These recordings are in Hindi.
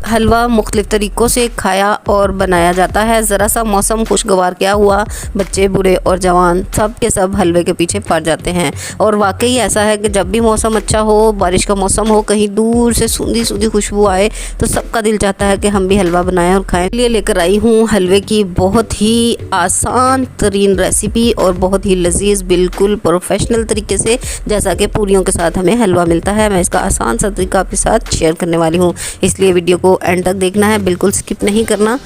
हलवा मुख्तलिफ तरीक़ों से खाया और बनाया जाता है। ज़रा सा मौसम खुशगवार क्या हुआ, बच्चे बूढ़े और जवान सब के सब हलवे के पीछे पड़ जाते हैं। और वाकई ऐसा है कि जब भी मौसम अच्छा हो, बारिश का मौसम हो, कहीं दूर से सूंधी सूंधी खुशबू आए तो सबका दिल चाहता है कि हम भी हलवा बनाएं और खाएं। इसलिए लेकर आई हूँ हलवे की बहुत ही आसान तरीन रेसिपी और बहुत ही लजीज, बिल्कुल प्रोफेशनल तरीके से, जैसा कि पूरियों के साथ हमें हलवा मिलता है। मैं इसका आसान सा तरीका आपके साथ शेयर करने वाली हूँ, इसलिए वीडियो को एंड तक देखना है, बिल्कुल स्किप नहीं करना,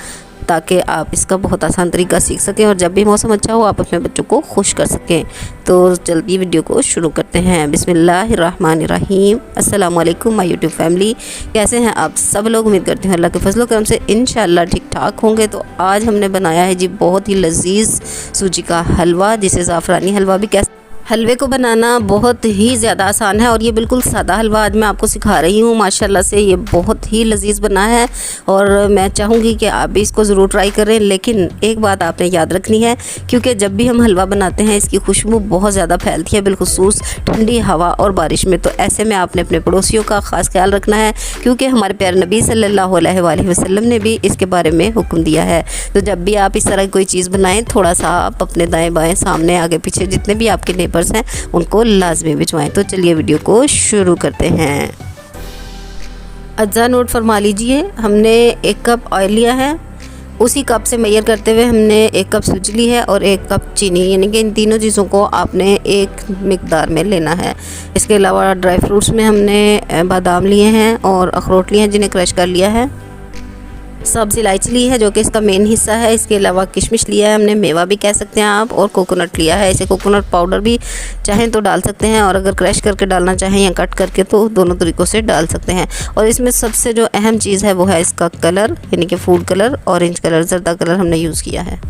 ताकि आप इसका बहुत आसान तरीका सीख सकें और जब भी मौसम अच्छा हो आप अपने बच्चों को खुश कर सकें। तो जल्दी वीडियो को शुरू करते हैं। बिस्मिल्लाहिर्रहमानिर्रहीम। अस्सलाम वालेकुम माय यूट्यूब फैमिली, कैसे हैं आप सब लोग? उम्मीद करती हूँ अल्लाह के फजल करम से इंशाल्लाह ठीक ठाक होंगे। तो आज हमने बनाया है जी बहुत ही लजीज सूजी का हलवा, जिसे ज़ाफ़रानी हलवा भी कहते हैं। हलवे को बनाना बहुत ही ज़्यादा आसान है और ये बिल्कुल सादा हलवा आज मैं आपको सिखा रही हूँ। माशाल्लाह से ये बहुत ही लजीज बना है और मैं चाहूँगी कि आप भी इसको ज़रूर ट्राई करें। लेकिन एक बात आपने याद रखनी है, क्योंकि जब भी हम हलवा बनाते हैं इसकी खुशबू बहुत ज़्यादा फैलती है, बिलखुसूस ठंडी हवा और बारिश में। तो ऐसे में आपने अपने पड़ोसियों का ख़ास ख्याल रखना है, क्योंकि हमारे प्यारे नबी सल्लल्लाहु अलैहि वसल्लम ने भी इसके बारे में हुक्म दिया है। तो जब भी आप इस तरह की कोई चीज़ बनाएँ, थोड़ा सा आप अपने दाएँ बाएँ सामने आगे पीछे जितने भी आपके नेबर्स हैं उनको लाजमी भिजवाएं। तो चलिए वीडियो को शुरू करते हैं। अज्जा नोट फरमा लीजिए, हमने 1 कप ऑयल लिया है, उसी कप से मेजर करते हुए हमने 1 कप सूजी ली है और 1 कप चीनी, यानी कि इन तीनों चीज़ों को आपने एक मिकदार में लेना है। इसके अलावा ड्राई फ्रूट्स में हमने बादाम लिए हैं और अखरोट लिए हैं जिन्हें क्रश कर लिया है, सब्ज़ इलायची ली है जो कि इसका मेन हिस्सा है। इसके अलावा किशमिश लिया है हमने, मेवा भी कह सकते हैं आप, और कोकोनट लिया है। इसे कोकोनट पाउडर भी चाहें तो डाल सकते हैं और अगर क्रश करके डालना चाहें या कट करके तो दोनों तरीक़ों से डाल सकते हैं। और इसमें सबसे जो अहम चीज़ है वो है इसका कलर, यानी कि फूड कलर, ऑरेंज कलर, जर्दा कलर हमने यूज़ किया है।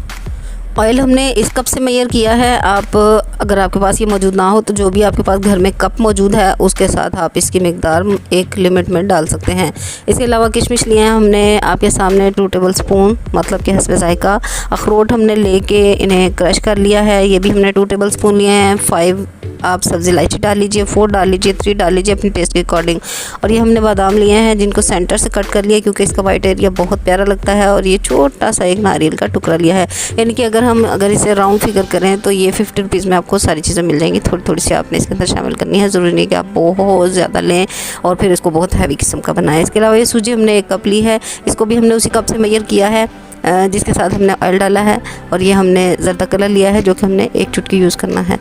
ऑयल हमने इस कप से मेजर किया है। आप अगर आपके पास ये मौजूद ना हो तो जो भी आपके पास घर में कप मौजूद है उसके साथ आप इसकी मिकदार एक लिमिट में डाल सकते हैं। इसके अलावा किशमिश लिए हैं हमने आपके सामने 2 टेबल स्पून, मतलब कि हस्बे ज़ायका। अखरोट हमने लेके इन्हें क्रश कर लिया है, ये भी हमने 2 टेबल स्पून लिए हैं। 5 आप सब्ज़ी इलायची डाल लीजिए, 4 डाल लीजिए, 3 डाल लीजिए अपने टेस्ट के अकॉर्डिंग। और ये हमने बादाम लिए हैं जिनको सेंटर से कट कर लिया क्योंकि इसका वाइट एरिया बहुत प्यारा लगता है। और ये छोटा सा एक नारियल का टुकड़ा लिया है, यानी कि अगर इसे राउंड फिगर करें तो ये 50 रुपीज़ में आपको सारी चीज़ें मिल जाएंगी। थोड़ी थोड़ी सी आपने इसके अंदर शामिल करनी है, ज़रूरी नहीं कि आप बहुत ज़्यादा लें और फिर इसको बहुत हैवी किस्म का बनाएं। इसके अलावा ये सूजी हमने 1 कप ली है, इसको भी हमने उसी कप से मेजर किया है जिसके साथ हमने ऑयल डाला है। और ये हमने जर्दा कलर लिया है जो कि हमने 1 चुटकी यूज़ करना है।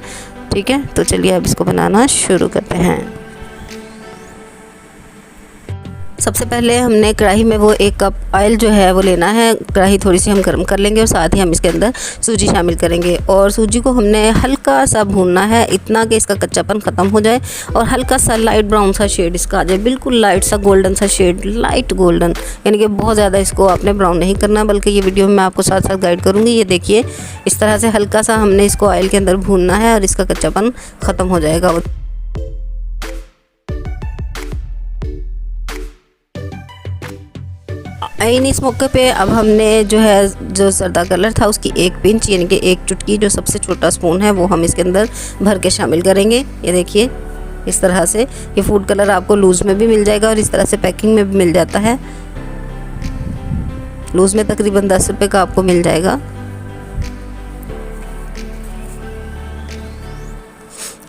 ठीक है, तो चलिए अब इसको बनाना शुरू करते हैं। सबसे पहले हमने कढ़ाई में वो 1 कप ऑयल जो है वो लेना है। कढ़ाई थोड़ी सी हम गर्म कर लेंगे और साथ ही हम इसके अंदर सूजी शामिल करेंगे और सूजी को हमने हल्का सा भूनना है, इतना कि इसका कच्चापन ख़त्म हो जाए और हल्का सा लाइट ब्राउन सा शेड इसका आ जाए, बिल्कुल लाइट सा गोल्डन सा शेड, लाइट गोल्डन, यानी कि बहुत ज़्यादा इसको आपने ब्राउन नहीं करना, बल्कि ये वीडियो में मैं आपको साथ साथ गाइड करूँगी। ये देखिए इस तरह से हल्का सा हमने इसको ऑयल के अंदर भूनना है और इसका कच्चापन ख़त्म हो जाएगा। इस मौके पे अब हमने जो जर्दा कलर था उसकी 1 पिंच, यानी कि 1 चुटकी, जो सबसे छोटा स्पून है वो हम इसके अंदर भर के शामिल करेंगे। ये देखिए इस तरह से। ये फूड कलर आपको लूज़ में भी मिल जाएगा और इस तरह से पैकिंग में भी मिल जाता है। लूज़ में तकरीबन 10 रुपये का आपको मिल जाएगा।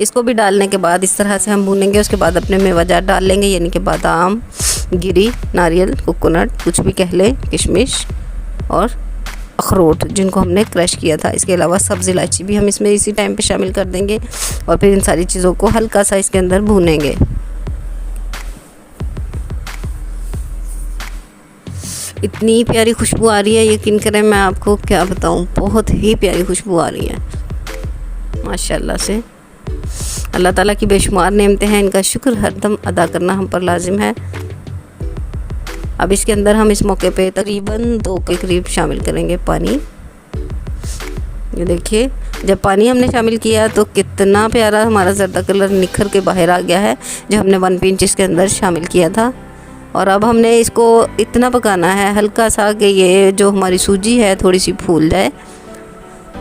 इसको भी डालने के बाद इस तरह से हम भूनेंगे। उसके बाद अपने मेवाजात डाल लेंगे, यानी कि बादाम, गिरी, नारियल, कोकोनट, कुछ भी कह लें, किशमिश और अखरोट जिनको हमने क्रश किया था। इसके अलावा सब्ज़ इलायची भी हम इसमें इसी टाइम पे शामिल कर देंगे और फिर इन सारी चीज़ों को हल्का सा इसके अंदर भूनेंगे। इतनी प्यारी खुशबू आ रही है, यकीन करें मैं आपको क्या बताऊं, बहुत ही प्यारी खुशबू आ रही है माशाल्लाह से। अल्लाह ताला की बेशुमार नेमतें हैं, इनका शुक्र हरदम अदा करना हम पर लाजिम है। अब इसके अंदर हम इस मौके पे तकरीबन 2 के करीब शामिल करेंगे पानी। ये देखिए जब पानी हमने शामिल किया तो कितना प्यारा हमारा जर्दा कलर निखर के बाहर आ गया है, जो हमने 1 पिंच इसके अंदर शामिल किया था। और अब हमने इसको इतना पकाना है हल्का सा कि ये जो हमारी सूजी है थोड़ी सी फूल जाए।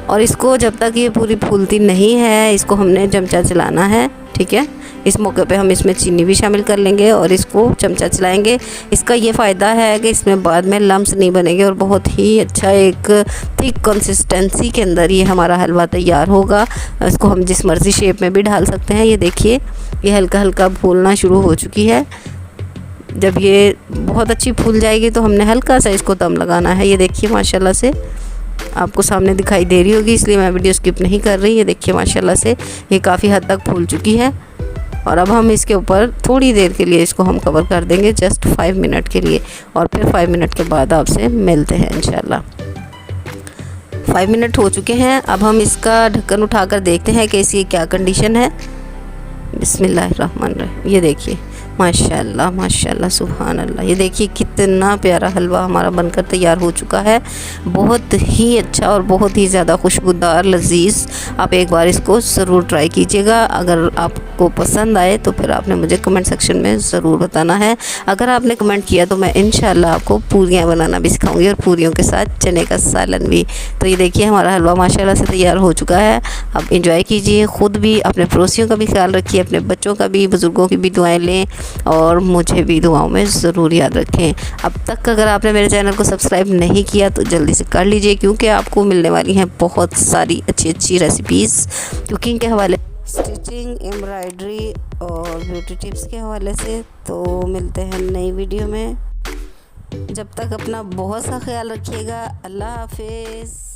और इसको जब तक ये पूरी फूलती नहीं है इसको हमने चमचा चलाना है, ठीक है। इस मौके पे हम इसमें चीनी भी शामिल कर लेंगे और इसको चमचा चलाएंगे। इसका ये फ़ायदा है कि इसमें बाद में लम्स नहीं बनेंगे और बहुत ही अच्छा एक थिक कंसिस्टेंसी के अंदर ये हमारा हलवा तैयार होगा। इसको हम जिस मर्ज़ी शेप में भी ढाल सकते हैं। ये देखिए ये हल्का हल्का फूलना शुरू हो चुकी है। जब ये बहुत अच्छी फूल जाएगी तो हमने हल्का सा इसको दम लगाना है। ये देखिए माशाल्लाह से आपको सामने दिखाई दे रही होगी, इसलिए मैं वीडियो स्किप नहीं कर रही। ये देखिए माशाल्लाह से ये काफ़ी हद तक फूल चुकी है। और अब हम इसके ऊपर थोड़ी देर के लिए इसको हम कवर कर देंगे, जस्ट 5 मिनट के लिए। और फिर 5 मिनट के बाद आपसे मिलते हैं इंशाल्लाह। 5 मिनट हो चुके हैं। अब हम इसका ढक्कन उठाकर देखते हैं कि इसकी क्या कंडीशन है। बिस्मिल्लाहिर्रहमानिर्रहीम। ये देखिए माशाल्लाह माशाल्लाह सुभान अल्लाह। ये देखिए कितना प्यारा हलवा हमारा बनकर तैयार हो चुका है। बहुत ही अच्छा और बहुत ही ज़्यादा खुशबूदार लजीज। आप एक बार इसको ज़रूर ट्राई कीजिएगा। अगर आपको पसंद आए तो फिर आपने मुझे कमेंट सेक्शन में ज़रूर बताना है। अगर आपने कमेंट किया तो मैं इंशाल्लाह आपको पूरियाँ बनाना भी सिखाऊंगी और पूरियों के साथ चने का सालन भी। तो ये देखिए हमारा हलवा माशाल्लाह से तैयार हो चुका है। अब इंजॉय कीजिए, ख़ुद भी अपने पड़ोसियों का भी ख्याल रखिए, अपने बच्चों का भी, बुज़ुर्गों की भी दुआएँ लें और मुझे भी दुआओं में ज़रूर याद रखें। अब तक अगर आपने मेरे चैनल को सब्सक्राइब नहीं किया तो जल्दी से कर लीजिए, क्योंकि आपको मिलने वाली हैं बहुत सारी अच्छी अच्छी रेसिपीज़ कुकिंग के हवाले, स्टिचिंग, एम्ब्रॉयडरी और ब्यूटी टिप्स के हवाले से। तो मिलते हैं नई वीडियो में। जब तक अपना बहुत सा ख्याल रखिएगा। अल्लाह हाफिज़।